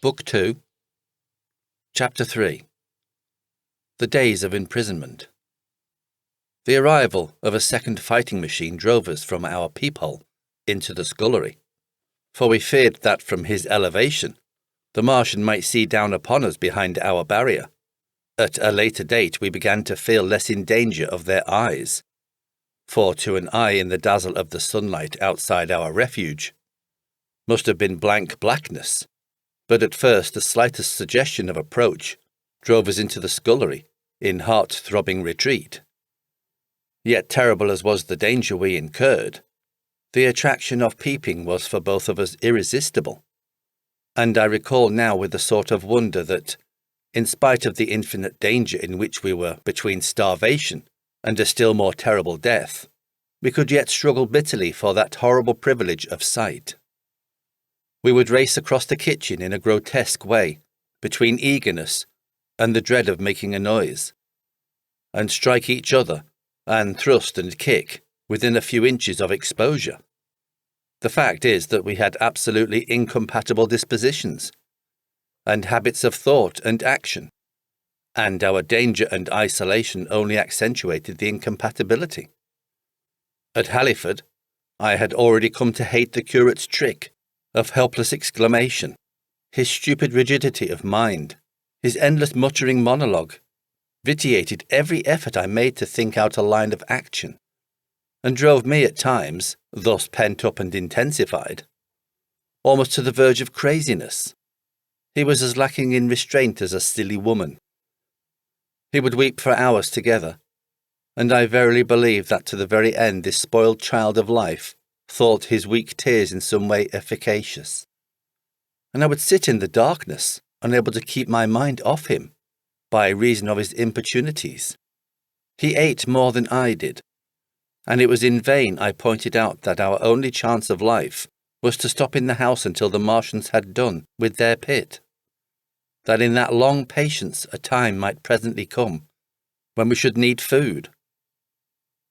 Book 2, Chapter 3. The Days of Imprisonment. The arrival of a second fighting machine drove us from our peephole into the scullery, for we feared that from his elevation the Martian might see down upon us behind our barrier. At a later date we began to feel less in danger of their eyes, for to an eye in the dazzle of the sunlight outside our refuge must have been blank blackness. But at first the slightest suggestion of approach drove us into the scullery in heart-throbbing retreat. Yet terrible as was the danger we incurred, the attraction of peeping was for both of us irresistible, and I recall now with a sort of wonder that, in spite of the infinite danger in which we were between starvation and a still more terrible death, we could yet struggle bitterly for that horrible privilege of sight. We would race across the kitchen in a grotesque way, between eagerness and the dread of making a noise, and strike each other, and thrust and kick within a few inches of exposure. The fact is that we had absolutely incompatible dispositions, and habits of thought and action, and our danger and isolation only accentuated the incompatibility. At Halliford, I had already come to hate the curate's trick of helpless exclamation, his stupid rigidity of mind, his endless muttering monologue, vitiated every effort I made to think out a line of action, and drove me at times, thus pent up and intensified, almost to the verge of craziness. He was as lacking in restraint as a silly woman. He would weep for hours together, and I verily believe that to the very end this spoiled child of life thought his weak tears in some way efficacious. And I would sit in the darkness, unable to keep my mind off him, by reason of his importunities. He ate more than I did, and it was in vain I pointed out that our only chance of life was to stop in the house until the Martians had done with their pit, that in that long patience a time might presently come when we should need food.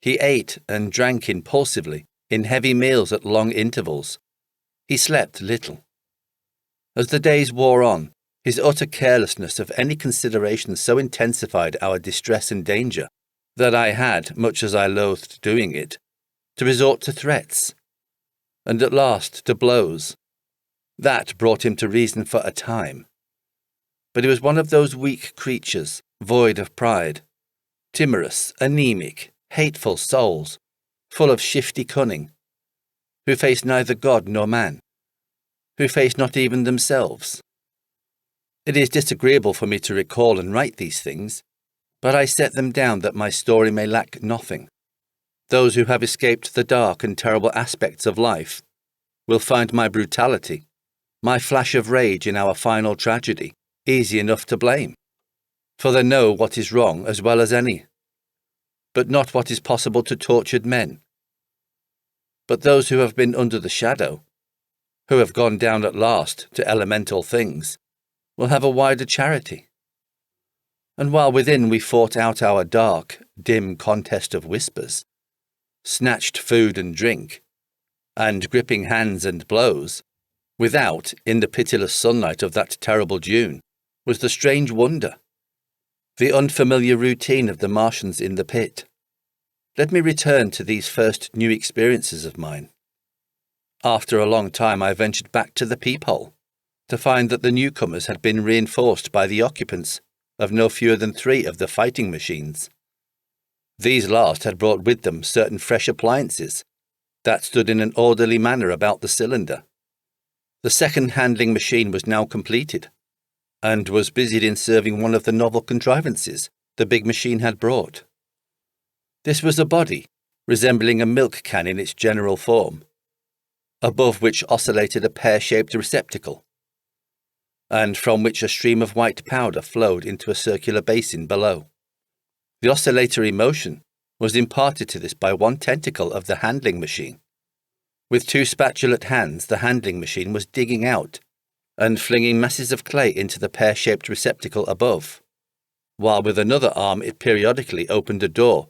He ate and drank impulsively, in heavy meals at long intervals. He slept little. As the days wore on, his utter carelessness of any consideration so intensified our distress and danger that I had, much as I loathed doing it, to resort to threats, and at last to blows. That brought him to reason for a time. But he was one of those weak creatures, void of pride, timorous, anemic, hateful souls, full of shifty cunning, who face neither God nor man, who face not even themselves. It is disagreeable for me to recall and write these things, but I set them down that my story may lack nothing. Those who have escaped the dark and terrible aspects of life will find my brutality, my flash of rage in our final tragedy, easy enough to blame, for they know what is wrong as well as any, but not what is possible to tortured men. But those who have been under the shadow, who have gone down at last to elemental things, will have a wider charity. And while within we fought out our dark, dim contest of whispers, snatched food and drink, and gripping hands and blows, without, in the pitiless sunlight of that terrible June, was the strange wonder, the unfamiliar routine of the Martians in the pit. Let me return to these first new experiences of mine. After a long time I ventured back to the peephole, to find that the newcomers had been reinforced by the occupants of no fewer than 3 of the fighting machines. These last had brought with them certain fresh appliances that stood in an orderly manner about the cylinder. The second handling machine was now completed, and was busied in serving one of the novel contrivances the big machine had brought. This was a body, resembling a milk can in its general form, above which oscillated a pear-shaped receptacle, and from which a stream of white powder flowed into a circular basin below. The oscillatory motion was imparted to this by one tentacle of the handling machine. With 2 spatulate hands the handling machine was digging out and flinging masses of clay into the pear-shaped receptacle above, while with another arm it periodically opened a door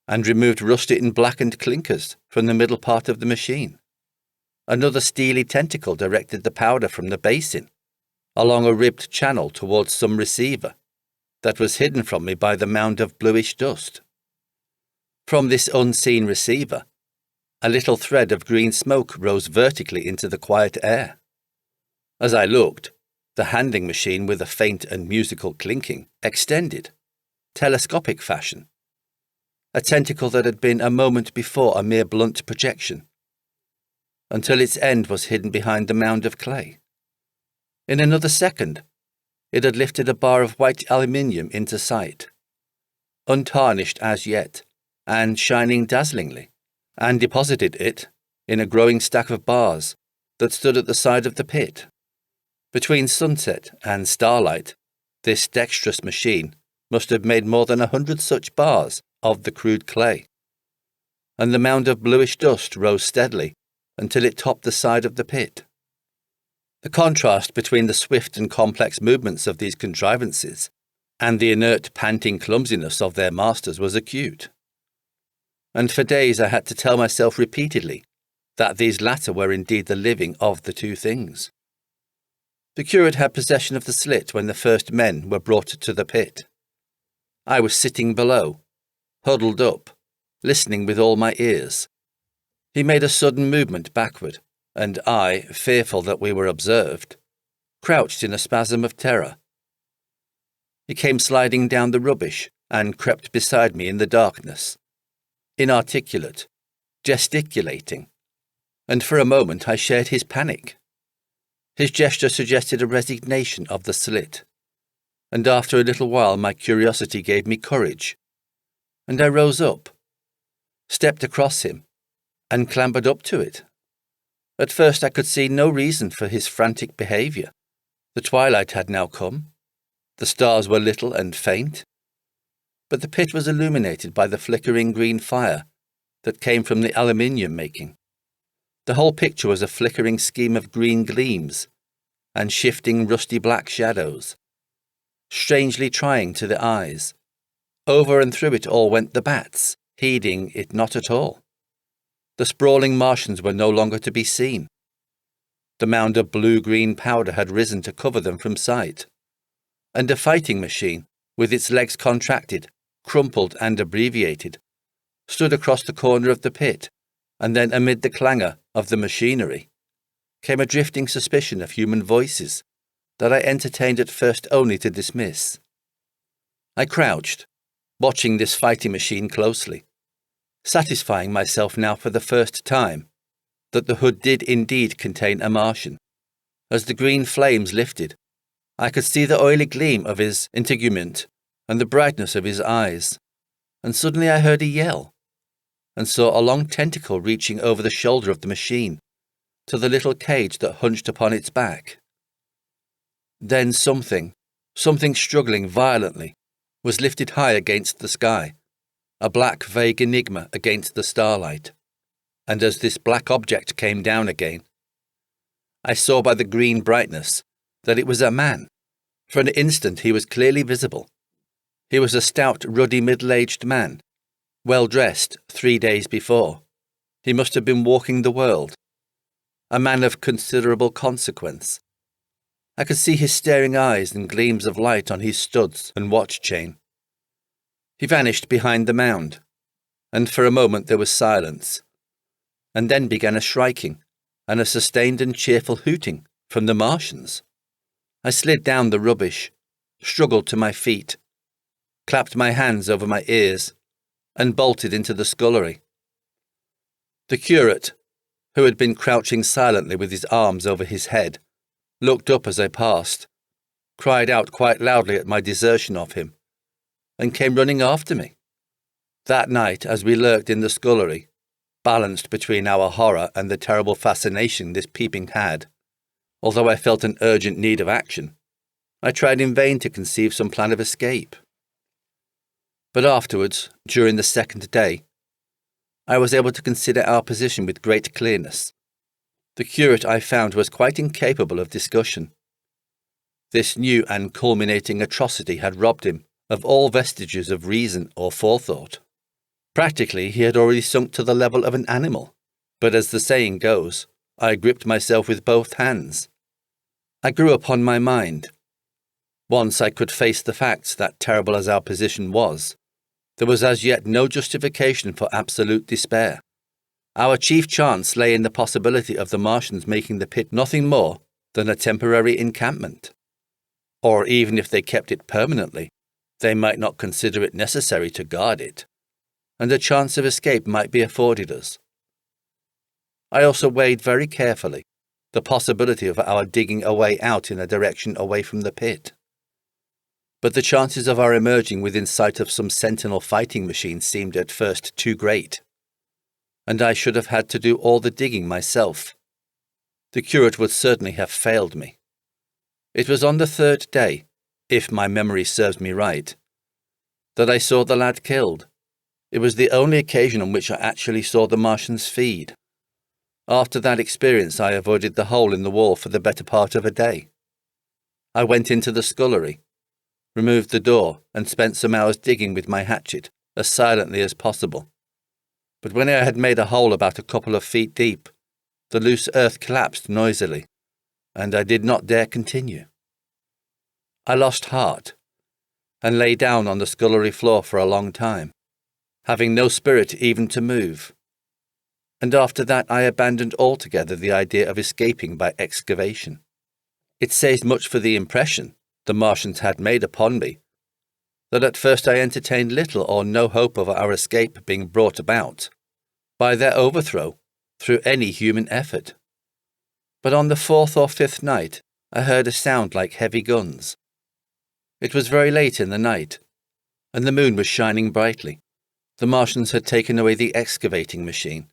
and removed rusty and blackened clinkers from the middle part of the machine. Another steely tentacle directed the powder from the basin, along a ribbed channel towards some receiver that was hidden from me by the mound of bluish dust. From this unseen receiver, a little thread of green smoke rose vertically into the quiet air. As I looked, the handing machine, with a faint and musical clinking, extended, telescopic fashion, a tentacle that had been a moment before a mere blunt projection, until its end was hidden behind the mound of clay. In another second, it had lifted a bar of white aluminium into sight, untarnished as yet, and shining dazzlingly, and deposited it in a growing stack of bars that stood at the side of the pit. Between sunset and starlight, this dexterous machine must have made more than 100 such bars of the crude clay, and the mound of bluish dust rose steadily until it topped the side of the pit. The contrast between the swift and complex movements of these contrivances and the inert, panting clumsiness of their masters was acute. And for days I had to tell myself repeatedly that these latter were indeed the living of the two things. The curate had possession of the slit when the first men were brought to the pit. I was sitting below, huddled up, listening with all my ears. He made a sudden movement backward, and I, fearful that we were observed, crouched in a spasm of terror. He came sliding down the rubbish and crept beside me in the darkness, inarticulate, gesticulating, and for a moment I shared his panic. His gesture suggested a resignation of the slit, and after a little while my curiosity gave me courage, and I rose up, stepped across him, and clambered up to it. At first I could see no reason for his frantic behaviour. The twilight had now come. The stars were little and faint, but the pit was illuminated by the flickering green fire that came from the aluminium making. The whole picture was a flickering scheme of green gleams and shifting rusty black shadows, strangely trying to the eyes. Over and through it all went the bats, heeding it not at all. The sprawling Martians were no longer to be seen. The mound of blue-green powder had risen to cover them from sight, and a fighting machine, with its legs contracted, crumpled and abbreviated, stood across the corner of the pit, and then amid the clangour of the machinery came a drifting suspicion of human voices that I entertained at first only to dismiss. I crouched, watching this fighting machine closely, satisfying myself now for the first time that the hood did indeed contain a Martian. As the green flames lifted, I could see the oily gleam of his integument and the brightness of his eyes, and suddenly I heard a yell, and saw a long tentacle reaching over the shoulder of the machine to the little cage that hunched upon its back. Then something struggling violently, was lifted high against the sky, a black vague enigma against the starlight, and as this black object came down again, I saw by the green brightness that it was a man. For an instant he was clearly visible. He was a stout, ruddy, middle-aged man, well dressed 3 days before. He must have been walking the world, a man of considerable consequence. I could see his staring eyes and gleams of light on his studs and watch chain. He vanished behind the mound, and for a moment there was silence, and then began a shrieking and a sustained and cheerful hooting from the Martians. I slid down the rubbish, struggled to my feet, clapped my hands over my ears, and bolted into the scullery. The curate, who had been crouching silently with his arms over his head, looked up as I passed, cried out quite loudly at my desertion of him, and came running after me. That night, as we lurked in the scullery, balanced between our horror and the terrible fascination this peeping had, although I felt an urgent need of action, I tried in vain to conceive some plan of escape. But afterwards, during the second day, I was able to consider our position with great clearness. The curate, I found, was quite incapable of discussion. This new and culminating atrocity had robbed him of all vestiges of reason or forethought. Practically, he had already sunk to the level of an animal, but as the saying goes, I gripped myself with both hands. I grew upon my mind. Once I could face the facts that, terrible as our position was, there was as yet no justification for absolute despair. Our chief chance lay in the possibility of the Martians making the pit nothing more than a temporary encampment. Or even if they kept it permanently, they might not consider it necessary to guard it, and a chance of escape might be afforded us. I also weighed very carefully the possibility of our digging a way out in a direction away from the pit. But the chances of our emerging within sight of some sentinel fighting machine seemed at first too great, and I should have had to do all the digging myself. The curate would certainly have failed me. It was on the third day, if my memory serves me right, that I saw the lad killed. It was the only occasion on which I actually saw the Martians feed. After that experience, I avoided the hole in the wall for the better part of a day. I went into the scullery, removed the door, and spent some hours digging with my hatchet, as silently as possible. But when I had made a hole about a couple of feet deep, the loose earth collapsed noisily, and I did not dare continue. I lost heart, and lay down on the scullery floor for a long time, having no spirit even to move. And after that I abandoned altogether the idea of escaping by excavation. It says much for the impression the Martians had made upon me, that at first I entertained little or no hope of our escape being brought about by their overthrow through any human effort. But on the fourth or fifth night I heard a sound like heavy guns. It was very late in the night, and the moon was shining brightly. The Martians had taken away the excavating machine,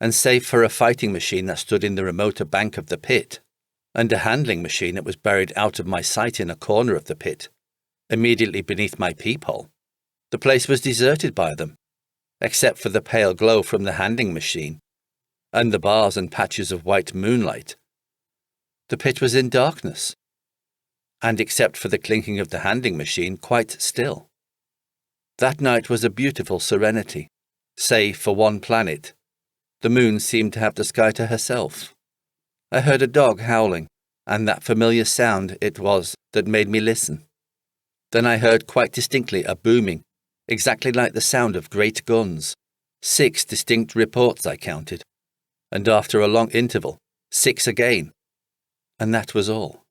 and save for a fighting machine that stood in the remoter bank of the pit, and a handling machine that was buried out of my sight in a corner of the pit, immediately beneath my peephole, the place was deserted by them, except for the pale glow from the handling machine, and the bars and patches of white moonlight. The pit was in darkness, and except for the clinking of the handling machine, quite still. That night was a beautiful serenity, save for one planet. The moon seemed to have the sky to herself. I heard a dog howling, and that familiar sound it was that made me listen. Then I heard quite distinctly a booming, exactly like the sound of great guns. 6 distinct reports I counted, and after a long interval, 6 again, and that was all.